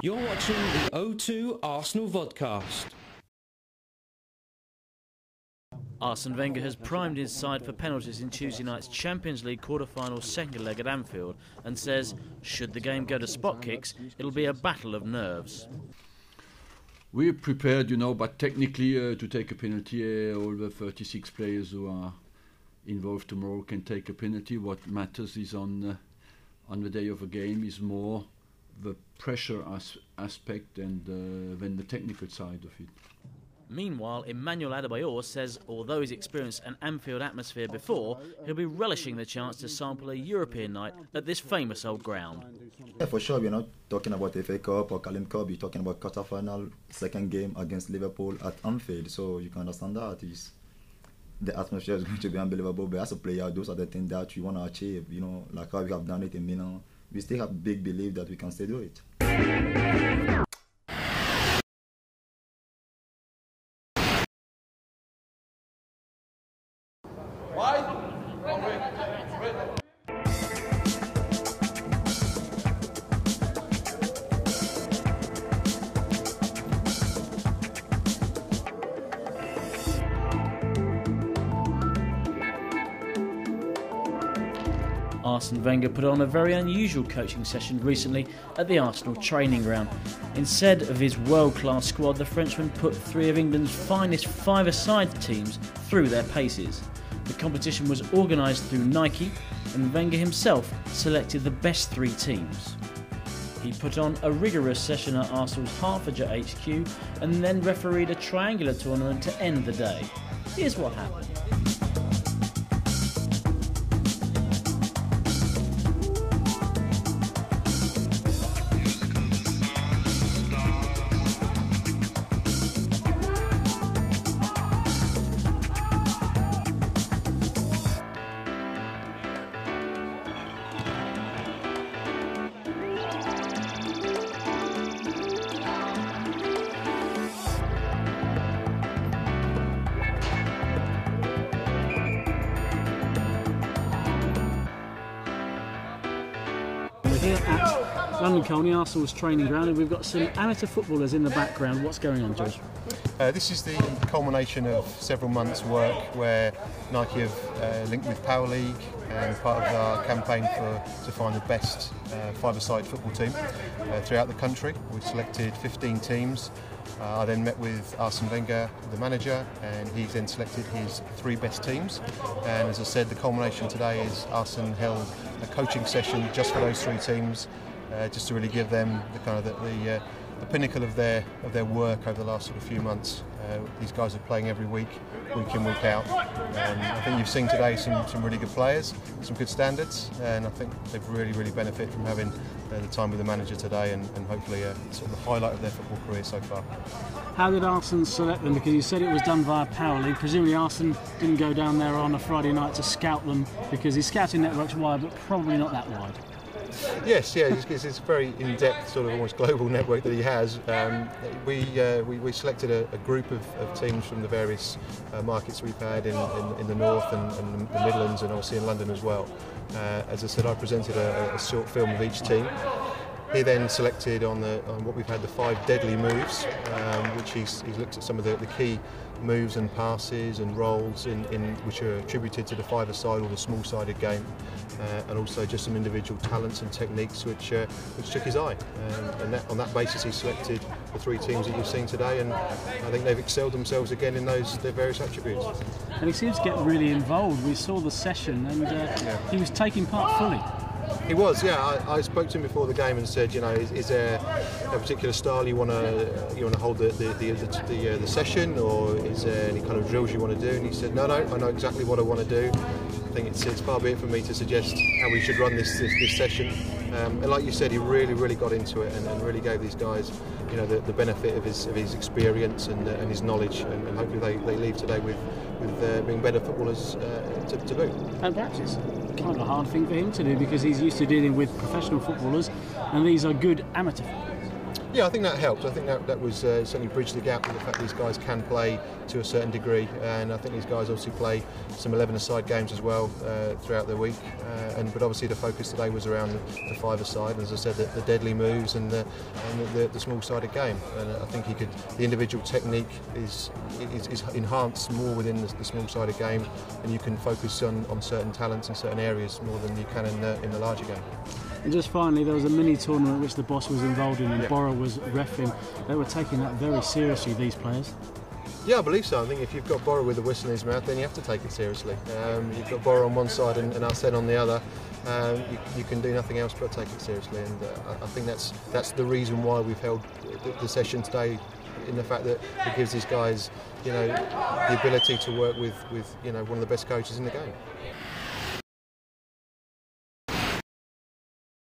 You're watching the O2 Arsenal Vodcast. Arsene Wenger has primed his side for penalties in Tuesday night's Champions League quarter-final second leg at Anfield and says, should the game go to spot kicks, it'll be a battle of nerves. We're prepared, but technically to take a penalty, all the 36 players who are involved tomorrow can take a penalty. What matters is on the day of a game is more the pressure aspect and than the technical side of it. Meanwhile, Emmanuel Adebayor says although he's experienced an Anfield atmosphere before, he'll be relishing the chance to sample a European night at this famous old ground. Yeah, for sure, we're not talking about FA Cup or Carling Cup, you're talking about quarter-final, second game against Liverpool at Anfield, so you can understand that the atmosphere is going to be unbelievable, but as a player, those are the things that we want to achieve, like how we have done it in Milan. We still have big belief that we can still do it. Arsene Wenger put on a very unusual coaching session recently at the Arsenal training ground. Instead of his world-class squad, the Frenchman put three of England's finest five-a-side teams through their paces. The competition was organised through Nike, and Wenger himself selected the best three teams. He put on a rigorous session at Arsenal's Hertfordshire HQ and then refereed a triangular tournament to end the day. Here's what happened. Here at London Colney, Arsenal's training ground, and we've got some amateur footballers in the background. What's going on, George? This is the culmination of several months' work where Nike have linked with Power League and part of our campaign to find the best five-a-side football team throughout the country. We've selected 15 teams. I then met with Arsene Wenger, the manager, and he's then selected his three best teams. And as I said, the culmination today is Arsene held a coaching session just for those three teams, just to really give them the pinnacle of their work over the last sort of few months. These guys are playing every week in, week out. I think you've seen today some really good players, some good standards, and I think they've really benefited from having the time with the manager today and hopefully sort of the highlight of their football career so far. How did Arsene select them? Because you said it was done via Power League. Presumably Arsene didn't go down there on a Friday night to scout them, because his scouting network's wide, but probably not that wide. Yes, it's a very in-depth, sort of almost global network that he has. We selected a group of teams from the various markets we've had in the north and the Midlands, and obviously in London as well. As I said, I presented a short film of each team. He then selected on what we've had, the 5 deadly moves, which he's looked at some of the key moves and passes and roles in which are attributed to the five-a-side or the small-sided game, and also just some individual talents and techniques which took his eye. And on that basis, he selected the 3 teams that you've seen today, and I think they've excelled themselves again in their various attributes. And he seems to get really involved. We saw the session, and he was taking part fully. He was, yeah. I spoke to him before the game and said, is there a particular style you want to hold the session, or is there any kind of drills you want to do? And he said, no, I know exactly what I want to do. I think it's far be it for me to suggest how we should run this session. And like you said, he really got into it and really gave these guys, the benefit of his experience and his knowledge, and hopefully they leave today with being better footballers to boot. And perhaps it's kind of a hard thing for him to do, because he's used to dealing with professional footballers, and these are good amateur footballers. Yeah, I think that helped. I think that was certainly bridged the gap with the fact these guys can play to a certain degree, and I think these guys obviously play some 11-a-side games as well throughout the week. But obviously the focus today was around the 5-a-side, and as I said, the deadly moves and the small-sided game. And I think the individual technique is enhanced more within the small-sided game, and you can focus on certain talents in certain areas more than you can in the larger game. And just finally, there was a mini tournament which the boss was involved in and Borough was reffing. They were taking that very seriously, these players. Yeah, I believe so. I think if you've got Borough with a whistle in his mouth, then you have to take it seriously. You've got Borough on one side and Arsene on the other. You can do nothing else but take it seriously, and I think that's the reason why we've held the session today, in the fact that it gives these guys, the ability to work with one of the best coaches in the game.